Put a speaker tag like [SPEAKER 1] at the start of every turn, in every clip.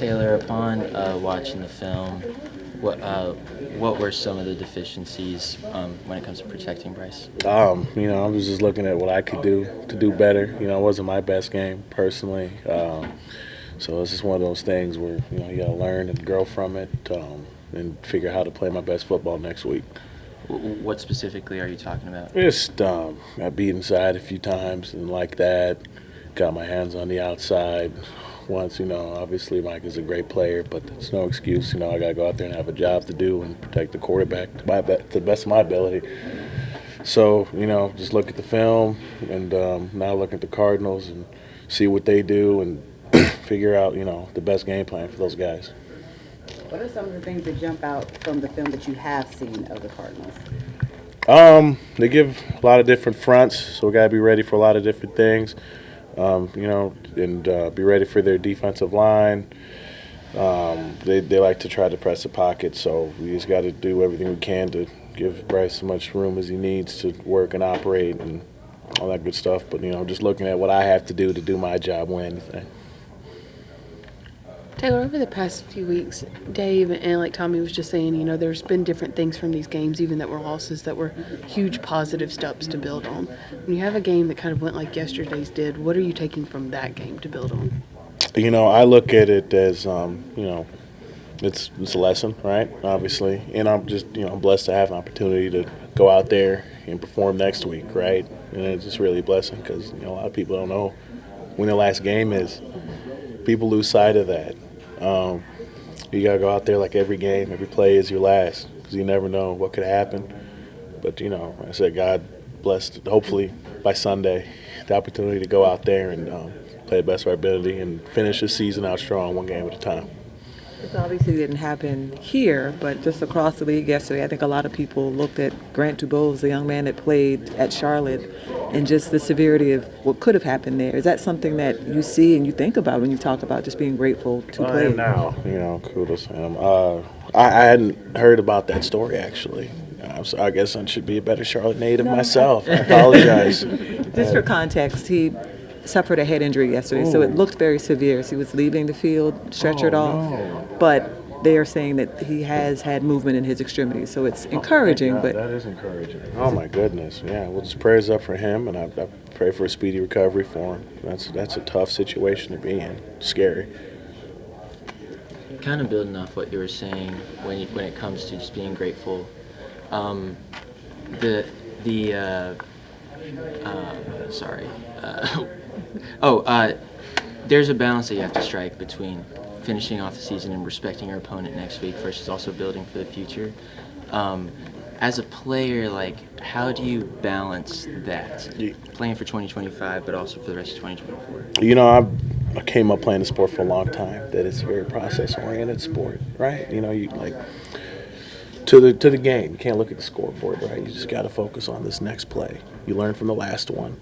[SPEAKER 1] Taylor, upon watching the film, what were some of the deficiencies when it comes to protecting Bryce?
[SPEAKER 2] I was just looking at what I could do to do better. It wasn't my best game personally. So it's just one of those things where, you got to learn and grow from it and figure out how to play my best football next week.
[SPEAKER 1] What specifically are you talking about?
[SPEAKER 2] Just got beat inside a few times and like that. Got my hands on the outside once. Obviously Mike is a great player, but it's no excuse. I got to go out there and have a job to do and protect the quarterback to the best of my ability. So, just look at the film and now look at the Cardinals and see what they do and figure out, the best game plan for those guys.
[SPEAKER 3] What are some of the things that jump out from the film that you have seen of the Cardinals?
[SPEAKER 2] They give a lot of different fronts, so we got to be ready for a lot of different things, and be ready for their defensive line. They like to try to press the pocket, so we just got to do everything we can to give Bryce as much room as he needs to work and operate and all that good stuff. But, just looking at what I have to do my job more than anything.
[SPEAKER 4] Taylor, over the past few weeks, Dave and like Tommy was just saying, there's been different things from these games, even that were losses, that were huge positive steps to build on. When you have a game that kind of went like yesterday's did, what are you taking from that game to build on?
[SPEAKER 2] I look at it as, it's a lesson, right, obviously. And I'm just, blessed to have an opportunity to go out there and perform next week, right? And it's just really a blessing because, a lot of people don't know when the last game is. People lose sight of that. You got to go out there like every game, every play is your last because you never know what could happen. But, I said God blessed, hopefully by Sunday, the opportunity to go out there and play the best of our ability and finish the season out strong, one game at a time.
[SPEAKER 5] This obviously didn't happen here, but just across the league yesterday, I think a lot of people looked at Grant Dubose, the young man that played at Charlotte, and just the severity of what could have happened there. Is that something that you see and you think about when you talk about just being grateful to play?
[SPEAKER 2] Now, kudos to him. I hadn't heard about that story, actually. So I guess I should be a better Charlotte native myself. I apologize.
[SPEAKER 5] Just for context, he suffered a head injury yesterday, so it looked very severe. So he was leaving the field, stretchered off, but they are saying that he has had movement in his extremities, so it's encouraging. But
[SPEAKER 2] that is encouraging. Oh my goodness, yeah. Well, just prayers up for him, and I pray for a speedy recovery for him. That's a tough situation to be in. Scary.
[SPEAKER 1] Kind of building off what you were saying when it comes to just being grateful. There's a balance that you have to strike between finishing off the season and respecting your opponent next week versus also building for the future. As a player, how do you balance that? Playing for 2025, but also for the rest of 2024?
[SPEAKER 2] I came up playing the sport for a long time. That it's a very process-oriented sport, right? You to the game. You can't look at the scoreboard, right? You just got to focus on this next play. You learn from the last one,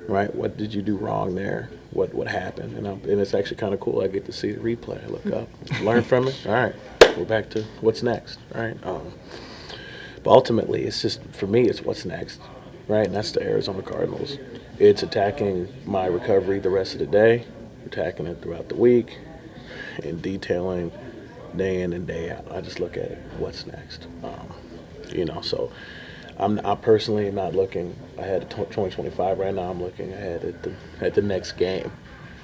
[SPEAKER 2] right? What did you do wrong there? What happened? And it's actually kind of cool. I get to see the replay. I look up, learn from it. All right, go back to what's next, right? But ultimately, it's just, for me, it's what's next, right? And that's the Arizona Cardinals. It's attacking my recovery the rest of the day, attacking it throughout the week, and detailing day in and day out. I just look at it, what's next, so I personally am not looking ahead at 2025 right now. I'm looking ahead at the next game.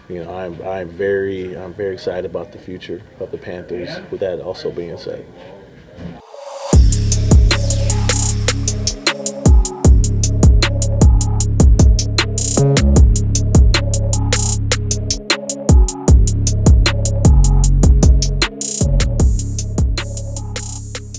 [SPEAKER 2] I'm very excited about the future of the Panthers. With that also being said.